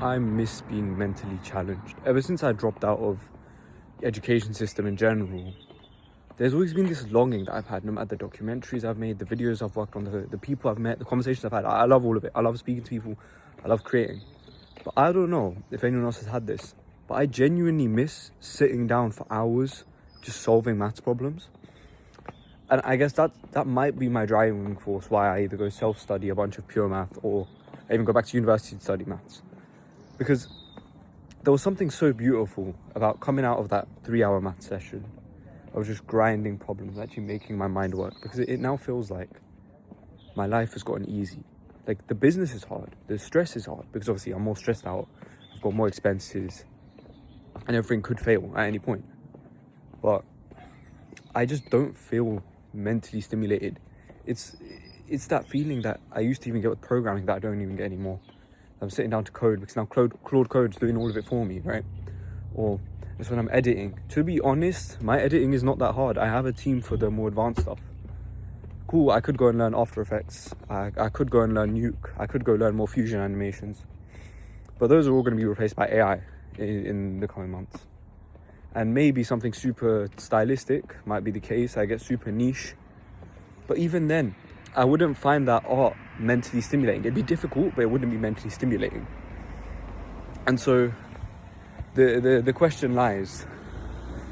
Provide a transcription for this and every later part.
I miss being mentally challenged. Ever since I dropped out of the education system in general, there's always been this longing that I've had, no matter the documentaries I've made, the videos I've worked on, the people I've met, the conversations I've had. I love all of it. I love speaking to people. I love creating. But I don't know if anyone else has had this, but I genuinely miss sitting down for hours just solving maths problems. And I guess that might be my driving force why I either go self-study a bunch of pure math or I even go back to university to study maths. Because there was something so beautiful about coming out of that 3-hour math session. I was just grinding problems, actually making my mind work, because it now feels like my life has gotten easy. Like, the business is hard, the stress is hard, because obviously I'm more stressed out, I've got more expenses, and everything could fail at any point. But I just don't feel mentally stimulated. It's that feeling that I used to even get with programming that I don't even get anymore. I'm sitting down to code because now Claude Code's doing all of it for me, right? Or it's when I'm editing. To be honest, my editing is not that hard. I have a team for the more advanced stuff. Cool, I could go and learn After Effects. I could go and learn Nuke. I could go learn more Fusion animations. But those are all going to be replaced by AI in the coming months. And maybe something super stylistic might be the case. I get super niche. But even then, I wouldn't find that art mentally stimulating. It'd be difficult, but it wouldn't be mentally stimulating. And so the question lies,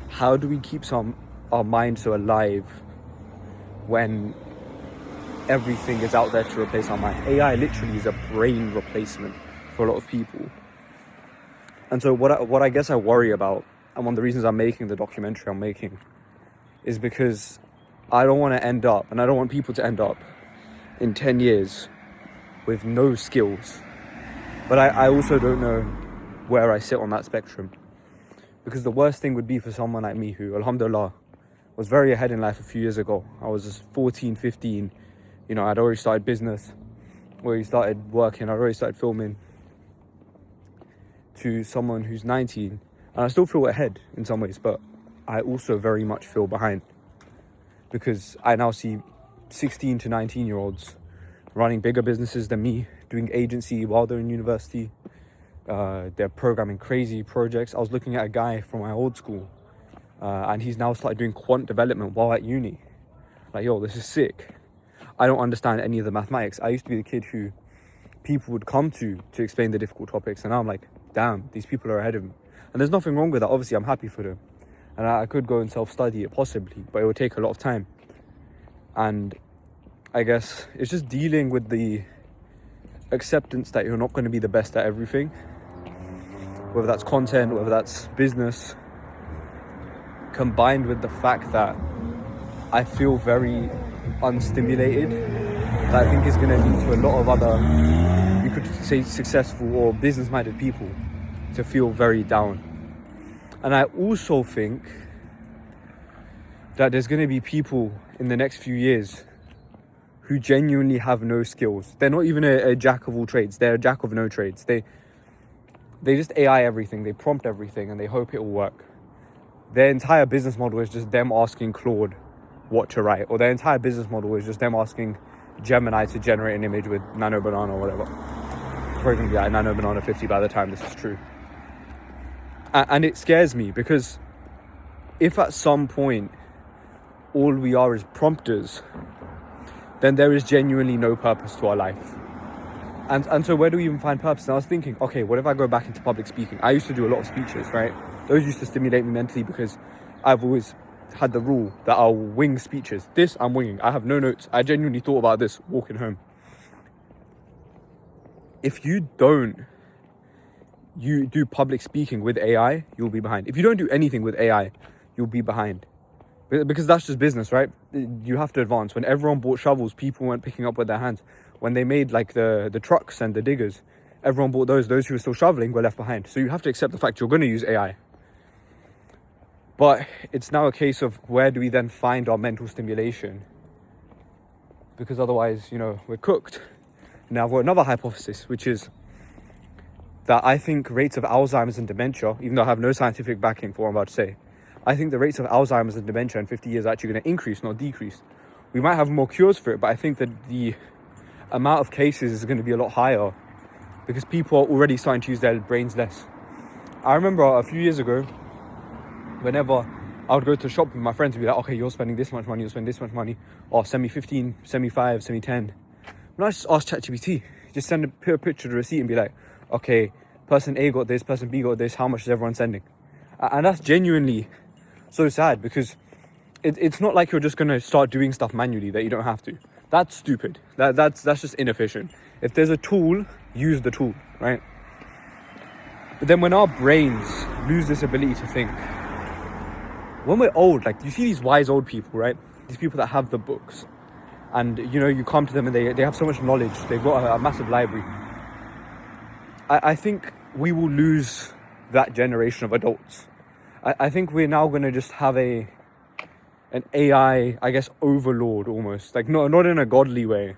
how do we keep our mind so alive when everything is out there to replace our mind? AI literally is a brain replacement for a lot of people. And so what I guess I worry about, and one of the reasons I'm making the documentary I'm making, is because I don't want to end up, and I don't want people to end up in 10 years with no skills. But I also don't know where I sit on that spectrum. Because the worst thing would be for someone like me who, alhamdulillah, was very ahead in life a few years ago. I was just 14, 15. I'd already started business, already started working, I'd already started filming. To someone who's 19. And I still feel ahead in some ways, but I also very much feel behind. Because I now see 16 to 19-year-olds running bigger businesses than me, doing agency while they're in university. They're programming crazy projects. I was looking at a guy from my old school, and he's now started doing quant development while at uni. Like, yo, this is sick. I don't understand any of the mathematics. I used to be the kid who people would come to explain the difficult topics, and now I'm like, damn, these people are ahead of me. And there's nothing wrong with that. Obviously, I'm happy for them. And I could go and self-study it possibly, but it would take a lot of time. And I guess it's just dealing with the acceptance that you're not going to be the best at everything. Whether that's content, whether that's business, combined with the fact that I feel very unstimulated, that I think is going to lead to a lot of other, you could say, successful or business-minded people to feel very down. And I also think that there's going to be people in the next few years who genuinely have no skills. They're not even a jack of all trades. They're a jack of no trades. They just AI everything. They prompt everything and they hope it will work. Their entire business model is just them asking Claude what to write. Or their entire business model is just them asking Gemini to generate an image with Nano Banana or whatever. It's probably going to be at Nano Banana 50 by the time this is true. And it scares me because if at some point all we are is prompters, then there is genuinely no purpose to our life. And so where do we even find purpose? And I was thinking, okay, what if I go back into public speaking? I used to do a lot of speeches, right? Those used to stimulate me mentally because I've always had the rule that I'll wing speeches. This, I'm winging. I have no notes. I genuinely thought about this walking home. If you do public speaking with AI, you'll be behind. If you don't do anything with AI, you'll be behind. Because that's just business, right? You have to advance. When everyone bought shovels, people weren't picking up with their hands. When they made like the trucks and the diggers, everyone bought those. Those who were still shoveling were left behind. So you have to accept the fact you're going to use AI. But it's now a case of where do we then find our mental stimulation? Because otherwise, we're cooked. Now I've got another hypothesis, which is that I think rates of Alzheimer's and dementia, even though I have no scientific backing for what I'm about to say, I think the rates of Alzheimer's and dementia in 50 years are actually going to increase, not decrease. We might have more cures for it, but I think that the amount of cases is going to be a lot higher because people are already starting to use their brains less. I remember a few years ago, whenever I would go to the shop with my friends and be like, okay, you're spending this much money, you're spending this much money, or send me 15, send me 5, send me 10. When I just ask ChatGPT, just put a picture of the receipt and be like, okay, person A got this, person B got this, how much is everyone sending? And that's genuinely so sad, because it's not like you're just going to start doing stuff manually that you don't have to. That's stupid. That's just inefficient. If there's a tool, use the tool, right? But then when our brains lose this ability to think, when we're old, like you see these wise old people, right? These people that have the books, and you know, you come to them and they have so much knowledge. They've got a massive library. I think we will lose that generation of adults. I think we're now going to just have an AI, I guess, overlord almost. Like not in a godly way,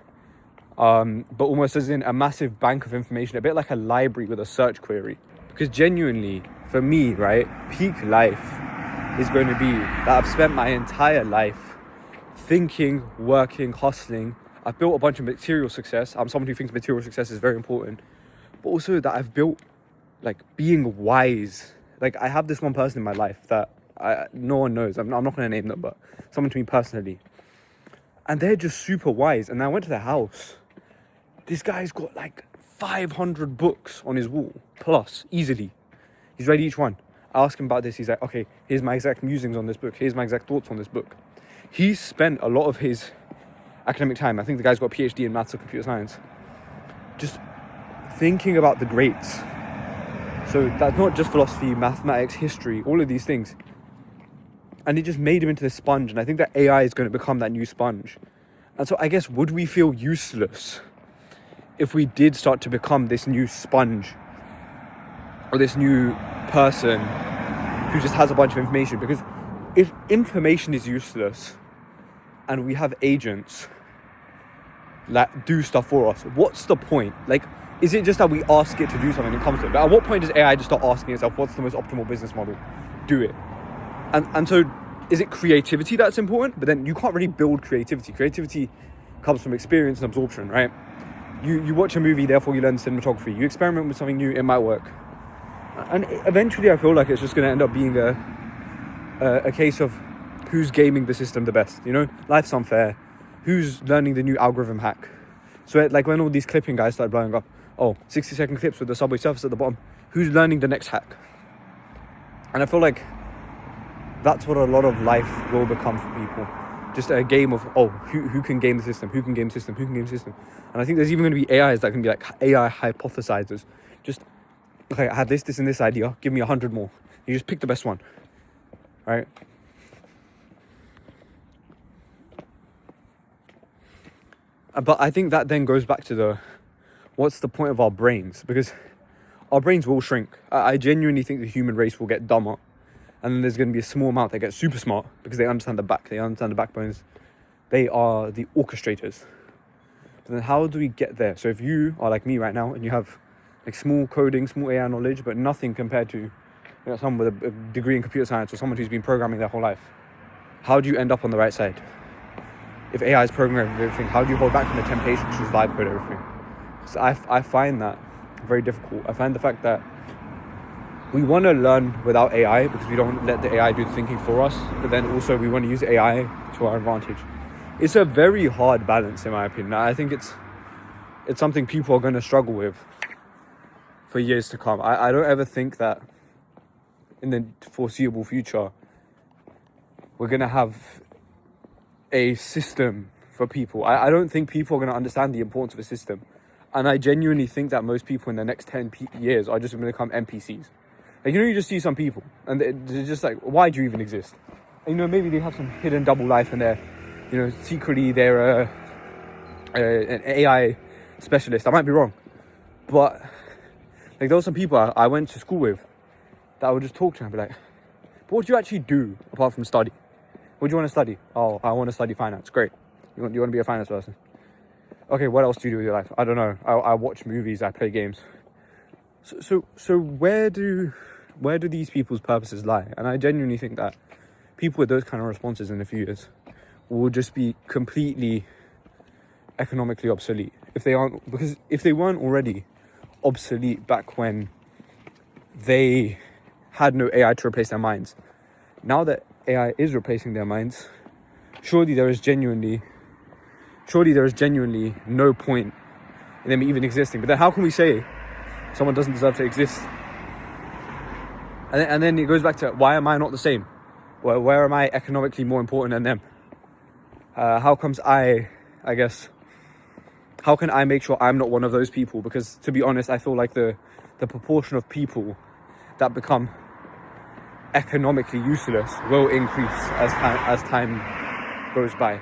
but almost as in a massive bank of information, a bit like a library with a search query. Because genuinely, for me, right, peak life is going to be that I've spent my entire life thinking, working, hustling. I've built a bunch of material success. I'm someone who thinks material success is very important. But also that I've built, like, being wise. Like, I have this one person in my life that no one knows. I'm not going to name them, but someone to me personally. And they're just super wise. And I went to their house. This guy's got, like, 500 books on his wall, plus, easily. He's read each one. I ask him about this. He's like, okay, here's my exact musings on this book. Here's my exact thoughts on this book. He's spent a lot of his academic time, I think the guy's got a PhD in maths or computer science, just thinking about the greats. So that's not just philosophy, mathematics, history, all of these things. And it just made him into this sponge. And I think that AI is going to become that new sponge. And so I guess, would we feel useless if we did start to become this new sponge, or this new person who just has a bunch of information? Because if information is useless and we have agents that do stuff for us, what's the point? Like, is it just that we ask it to do something and it comes to it? But at what point does AI just start asking itself, what's the most optimal business model? Do it. And so is it creativity that's important? But then you can't really build creativity. Creativity comes from experience and absorption, right? You watch a movie, therefore you learn cinematography. You experiment with something new, it might work. And eventually I feel like it's just going to end up being a case of who's gaming the system the best, you know? Life's unfair. Who's learning the new algorithm hack? So like when all these clipping guys started blowing up, 60-second clips with the Subway Surfers at the bottom, who's learning the next hack? And I feel like that's what a lot of life will become for people. Just a game of, who can game the system? Who can game the system? Who can game the system? And I think there's even going to be AIs that can be like AI hypothesizers. Just, okay, I had this and this idea. Give me 100 more. You just pick the best one, right? But I think that then goes back to what's the point of our brains? Because our brains will shrink. I genuinely think the human race will get dumber. And then there's going to be a small amount that get super smart because they understand the back. They understand the backbones. They are the orchestrators. But then how do we get there? So if you are like me right now and you have like small coding, small AI knowledge, but nothing compared to someone with a degree in computer science or someone who's been programming their whole life, how do you end up on the right side? If AI is programming everything, how do you hold back from the temptation to just vibe code everything? So I find that very difficult. I find the fact that we want to learn without AI because we don't let the AI do the thinking for us, but then also we want to use AI to our advantage. It's a very hard balance, in my opinion. I think it's something people are going to struggle with for years to come. I don't ever think that in the foreseeable future we're going to have a system for people. I don't think people are going to understand the importance of a system. And I genuinely think that most people in the next 10 years are just going to become NPCs. Like, you just see some people and they're just like, why do you even exist? And, maybe they have some hidden double life and they're, secretly they're an AI specialist. I might be wrong. But, like, there were some people I went to school with that I would just talk to and be like, but what do you actually do apart from study? What do you want to study? Oh, I want to study finance. Great. You want to be a finance person? Okay, what else do you do with your life? I don't know. I watch movies. I play games. So where do these people's purposes lie? And I genuinely think that people with those kind of responses in a few years will just be completely economically obsolete if they weren't already obsolete back when they had no AI to replace their minds. Now that AI is replacing their minds, surely there is genuinely no point in them even existing. But then how can we say someone doesn't deserve to exist? And then it goes back to, why am I not the same? Where am I economically more important than them? How comes how can I make sure I'm not one of those people? Because to be honest, I feel like the proportion of people that become economically useless will increase as time goes by.